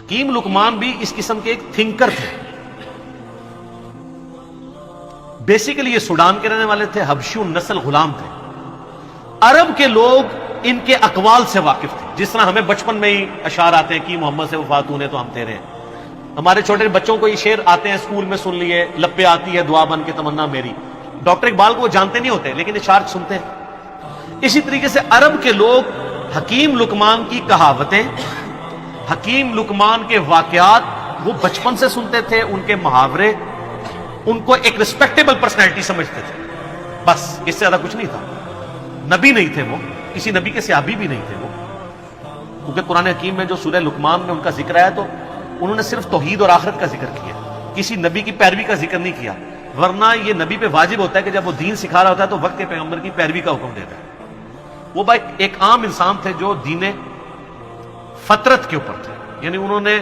حکیم لقمان بھی اس قسم کے ایک تھنکر تھے. بیسیکلی یہ سوڈان کے رہنے والے تھے, حبشی نسل غلام تھے. عرب کے لوگ ان کے اقوال سے واقف تھے. جس طرح ہمیں بچپن میں ہی اشعار آتے ہیں کہ محمد سے وفات ہونے تو ہم تیرے ہیں. ہمارے چھوٹے بچوں کو یہ شعر آتے ہیں, اسکول میں سن لیے, لپے آتی ہے دعا بن کے تمنا میری. ڈاکٹر اقبال کو وہ جانتے نہیں ہوتے لیکن اشعار سنتے ہیں. اسی طریقے سے عرب کے لوگ حکیم لقمان کی کہاوتیں, حکیم لقمان کے واقعات وہ بچپن سے سنتے تھے. ان کے محاورے ان کو ایک ریسپیکٹیبل پرسنالٹی سمجھتے تھے. بس اس سے زیادہ کچھ نہیں تھا. نبی نہیں تھے وہ, کسی نبی کے صحابی بھی نہیں تھے وہ, کیونکہ قرآن حکیم میں جو سورہ لقمان میں ان کا ذکر آیا تو انہوں نے صرف توحید اور آخرت کا ذکر کیا, کسی نبی کی پیروی کا ذکر نہیں کیا. ورنہ یہ نبی پہ واجب ہوتا ہے کہ جب وہ دین سکھا رہا ہوتا ہے تو وقت کے پیغمبر کی پیروی کا حکم دیتا ہے. وہ ایک عام انسان تھے جو دین فطرت کے اوپر تھے, یعنی انہوں نے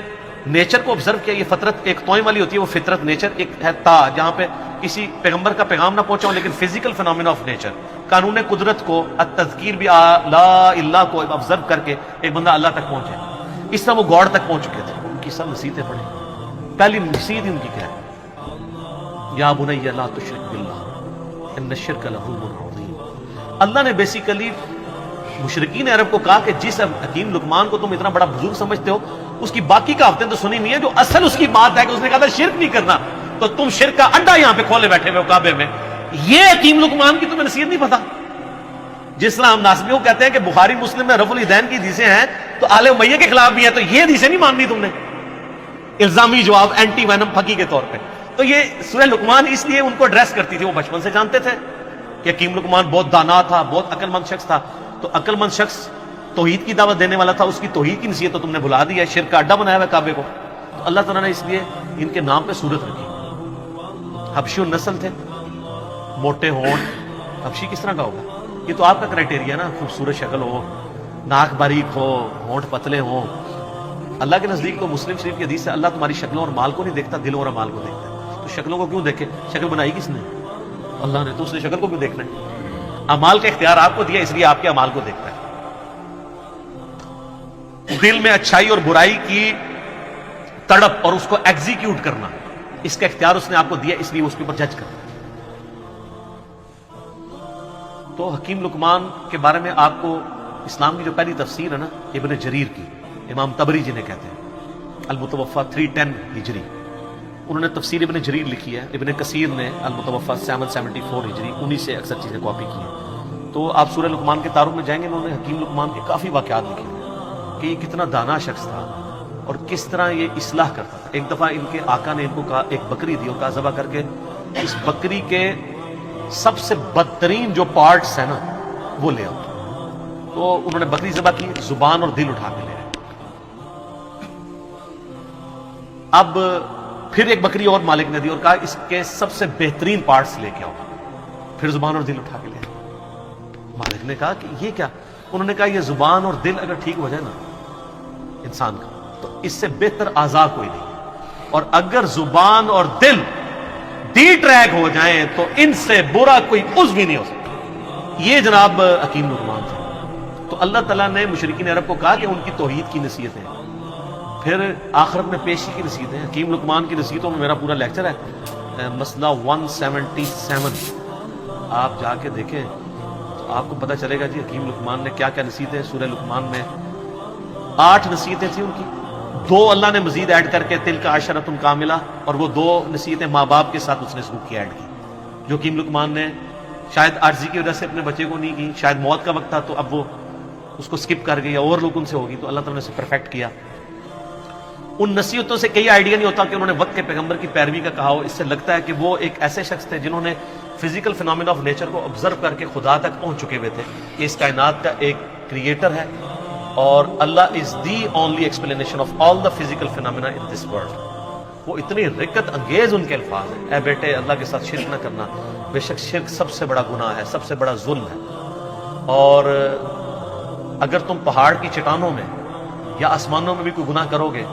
نیچر کو آبزرو کیا. یہ فطرت ایک توئم والی ہوتی ہے, وہ فطرت نیچر ایک ہے تا, جہاں پہ کسی پیغمبر کا پیغام نہ پہنچا ہو لیکن فزیکل فینومینا آف نیچر, قانون قدرت کو, التذکیر بھی لا اللہ کو آبزرو کر کے ایک بندہ اللہ تک پہنچے. اس طرح وہ گاڈ تک پہنچ چکے تھے. ان کی سب نصیحتیں پڑھی. پہلی نصیحت ان کی کیا ہے؟ یا بنی لا تشرک باللہ ان الشرک لظلم عظیم. اللہ نے بیسیکلی مشرکین عرب کو کہا کہ جس حکیم لقمان کو تم اتنا بڑا بزرگ سمجھتے ہو اس کی باقی کہاوتیں تو سنی نہیں ہے. جو اصل اس کی بات ہے کہ اس نے کہا تھا شرک نہیں کرنا, تو تم شرک کا اڈا یہاں پہ کھولے بیٹھے ہوئے کعبے میں. یہ حکیم لقمان کی تمہیں نصیحت نہیں پتا. جس طرح ہم ناسبیوں کہتے ہیں کہ بخاری مسلم میں رفع الیدین کی حدیثیں ہیں تو آل امیہ کے خلاف بھی ہے, تو یہ حدیثیں نہیں ماننی تم نے. الزامی جواب, اینٹی وینم پھکی کے طور پہ. تو یہ سورہ لقمان اس لیے ان کو ایڈریس کرتی تھی. وہ بچپن سے جانتے تھے کہ حکیم لقمان بہت دانا تھا, بہت عقل مند شخص تھا. تو عقل مند شخص توحید کی دعوت دینے والا تھا, اس کی توحید کی نصیحت تو تم نے بھلا دی ہے, شرک کا اڈا بنایا ہوا کعبے کو. تو اللہ تعالیٰ نے اس لیے ان کے نام پہ سورت رکھی. حبشی النسل تھے, موٹے ہونٹ. حبشی کس طرح کا ہوگا؟ یہ تو آپ کا کرائٹیریا نا, خوبصورت شکل ہو, ناک باریک ہو, ہونٹ پتلے ہوں. اللہ کے نزدیک تو مسلم شریف کی حدیث سے اللہ تمہاری شکلوں اور مال کو نہیں دیکھتا, دلوں اور مال کو دیکھتا ہے. تو شکلوں کو کیوں دیکھے؟ شکل بنائی کس نے؟ اللہ نے. تو اس نے شکل کو کیوں دیکھنا ہے؟ اعمال کا اختیار آپ کو دیا, اس لیے آپ کے اعمال کو دیکھتا ہے. دل میں اچھائی اور برائی کی تڑپ اور اس کو ایگزیکیوٹ کرنا, اس کا اختیار اس نے آپ کو دیا, اس لیے اس کے اوپر جج کرنا. تو حکیم لقمان کے بارے میں آپ کو اسلام کی جو پہلی تفسیر ہے نا ابن جریر کی, امام طبری جنہیں کہتے ہیں, المتوفا 310 ہجری, انہوں نے تفسیر ابن جریر لکھی ہے. ابن کثیر نے المتوفا 774 ہجری, انہی سے اکثر چیزیں کاپی کی ہیں. تو آپ سورہ لقمان کے تعارف میں جائیں گے, انہوں نے حکیم لقمان کے کافی واقعات لکھے ہیں کہ یہ کتنا دانا شخص تھا اور کس طرح یہ اصلاح کرتا تھا. ایک دفعہ ان کے آقا نے ان کو کہا ایک بکری دی, اور کہا ذبح کر کے اس بکری کے سب سے بدترین جو پارٹس ہیں نا وہ لے آؤ. تو انہوں نے بکری ذبح کی, زبان اور دل اٹھا کے لے آئے. اب پھر ایک بکری اور مالک نے دی اور کہا اس کے سب سے بہترین پارٹس لے کے آؤ. پھر زبان اور دل اٹھا کے لے آئے. مالک نے کہا کہ یہ کیا؟ انہوں نے کہا یہ زبان اور دل اگر ٹھیک ہو جائے نا انسان کا تو اس سے بہتر اعضاء کوئی نہیں, اور اگر زبان اور دل ڈی ٹریک ہو جائیں تو ان سے برا کوئی عضو بھی نہیں ہو سکتا. یہ جناب حکیم لقمان تھے. تو اللہ تعالیٰ نے مشرکین عرب کو کہا کہ ان کی توحید کی نصیحتیں, پھر آخرت میں پیشی کی نصیحتیں. حکیم لقمان کی نصیحتوں میں میرا پورا لیکچر ہے, مسئلہ 177, آپ جا کے دیکھیں تو آپ کو پتہ چلے گا جی حکیم لقمان نے کیا کیا نصیحتیں. سورہ لقمان میں 8 نصیحتیں تھیں ان کی, 2 اللہ نے مزید ایڈ کر کے تلک عشرۃ کاملہ, اور وہ 2 نصیحتیں ماں باپ کے ساتھ اس نے سلوک کی ایڈ کی, جو حکیم لقمان نے شاید عاجزی کی وجہ سے اپنے بچے کو نہیں کی, شاید موت کا وقت تھا تو اب وہ اس کو سکپ کر گئی, اور لوگ ان سے ہوگی, تو اللہ تعالیٰ نے اسے پرفیکٹ کیا. ان نصیحتوں سے کئی آئیڈیا نہیں ہوتا کہ انہوں نے وقت کے پیغمبر کی پیروی کا کہا ہو. اس سے لگتا ہے کہ وہ ایک ایسے شخص تھے جنہوں نے فزیکل فینومینا آف نیچر کو آبزرو کر کے خدا تک پہنچ چکے ہوئے تھے کہ اس کائنات کا ایک کریٹر ہے, اور Allah is the only explanation of all the physical phenomena in this world. وہ اتنی رکت انگیز ان کے الفاظ ہیں, اے بیٹے اللہ کے ساتھ شرک نہ کرنا, بے شک شرک سب سے بڑا گناہ ہے, سب سے بڑا ظلم ہے, اور اگر تم پہاڑ کی چٹانوں میں یا آسمانوں میں بھی کوئی گناہ کرو گے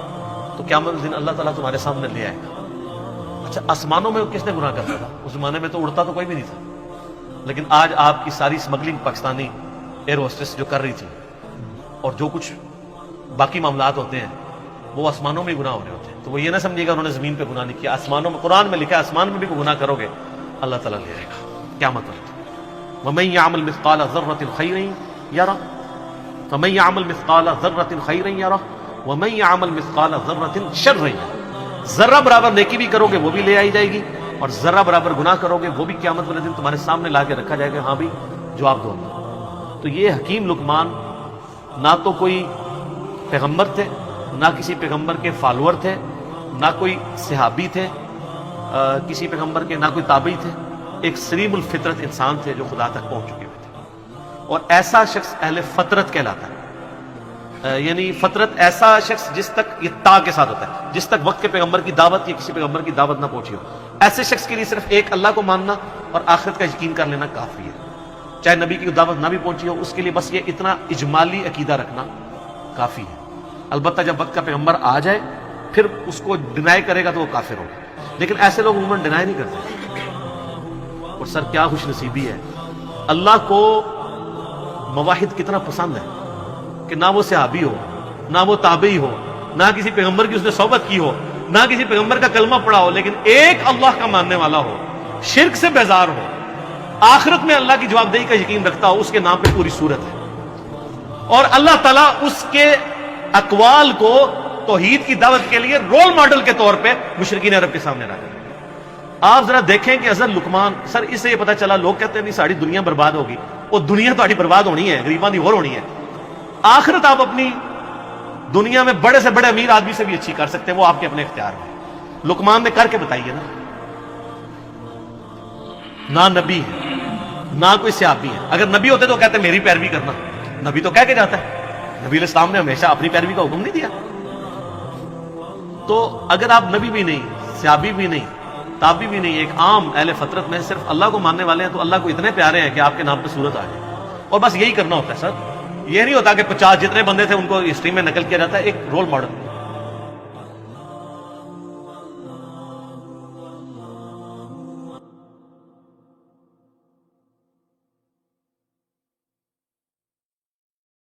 تو قیامت دن اللہ تعالیٰ تمہارے سامنے لے آئے گا. اچھا آسمانوں میں کس نے گناہ کرتا تھا؟ اس زمانے میں تو اڑتا تو کوئی بھی نہیں تھا, لیکن آج آپ کی ساری اسمگلنگ پاکستانی ایئر ہوسٹس جو کر رہی تھی اور جو کچھ باقی معاملات ہوتے ہیں وہ آسمانوں میں گناہ ہو رہے ہوتے ہیں. تو وہ یہ نہ سمجھے گا انہوں نے زمین پہ گناہ نہیں کیا. آسمانوں میں قرآن میں لکھا ہے آسمان میں بھی کوئی گناہ کرو گے اللہ تعالیٰ لے لے گا. کیا مطلب؟ وَمَن يَعْمَلْ مِثْقَالَ ذَرَّةٍ خَيْرًا يَرَهُ وَمَن يَعْمَلْ مِثْقَالَ ذَرَّةٍ خَيْرًا يَرَهُ وَمَن يَعْمَلْ مِثْقَالَ ذَرَّةٍ شَرًّا يَرَهُ. ذرہ برابر نیکی بھی کرو گے وہ بھی لے آئی جائے گی, اور ذرہ برابر گناہ کرو گے وہ بھی قیامت والے دن تمہارے سامنے لا کے رکھا جائے گا. ہاں بھی جواب دو. تو یہ حکیم لقمان نہ تو کوئی پیغمبر تھے, نہ کسی پیغمبر کے فالوور تھے, نہ کوئی صحابی تھے کسی پیغمبر کے, نہ کوئی تابعی تھے. ایک سلیم الفطرت انسان تھے جو خدا تک پہنچ چکے ہوئے تھے. اور ایسا شخص اہل فطرت کہلاتا ہے. یعنی فطرت ایسا شخص جس تک یہ تا کے ساتھ ہوتا ہے, جس تک وقت کے پیغمبر کی دعوت یا کسی پیغمبر کی دعوت نہ پہنچی ہو, ایسے شخص کے لیے صرف ایک اللہ کو ماننا اور آخرت کا یقین کر لینا کافی ہے. چاہے نبی کی دعوت نہ بھی پہنچی ہو, اس کے لیے بس یہ اتنا اجمالی عقیدہ رکھنا کافی ہے. البتہ جب وقت کا پیغمبر آ جائے پھر اس کو ڈینائی کرے گا تو وہ کافر ہوگا. لیکن ایسے لوگ عموماً ڈینائی نہیں کرتے. اور سر کیا خوش نصیبی ہے, اللہ کو مواحد کتنا پسند ہے کہ نہ وہ صحابی ہو, نہ وہ تابعی ہو, نہ کسی پیغمبر کی اس نے صحبت کی ہو, نہ کسی پیغمبر کا کلمہ پڑھا ہو, لیکن ایک اللہ کا ماننے والا ہو, شرک سے بیزار ہو, آخرت میں اللہ کی جواب دہی کا یقین رکھتا ہو. اس کے نام پہ پوری صورت ہے. اور اللہ تعالیٰ اس کے اقوال کو توحید کی دعوت کے لیے رول ماڈل کے طور پہ مشرکین عرب کے سامنے رکھا. آپ ذرا دیکھیں کہ حضرت لقمان, سر اس سے یہ پتہ چلا, لوگ کہتے ہیں نہیں ساری دنیا برباد ہوگی, اور دنیا تو برباد ہونی ہے, غریباں دی اور ہونی ہے. آخرت آپ اپنی دنیا میں بڑے سے بڑے امیر آدمی سے بھی اچھی کر سکتے ہیں, وہ آپ کے اپنے اختیار میں. لقمان نے کر کے بتائیے نا. نہ نبی ہے نہ کوئی صحابی ہے. اگر نبی ہوتے تو کہتے میری پیروی کرنا, نبی تو کہہ کے جاتا ہے. نبی علیہ السلام نے ہمیشہ اپنی پیروی کا حکم نہیں دیا. تو اگر آپ نبی بھی نہیں, صحابی بھی نہیں, تابعی بھی نہیں, ایک عام اہل فطرت میں صرف اللہ کو ماننے والے ہیں, تو اللہ کو اتنے پیارے ہیں کہ آپ کے نام پہ صورت آ جائے. اور بس یہی کرنا ہوتا ہے سر. یہ نہیں ہوتا کہ 50 جتنے بندے تھے ان کو ہسٹری میں نقل کیا جاتا ہے. ایک رول ماڈل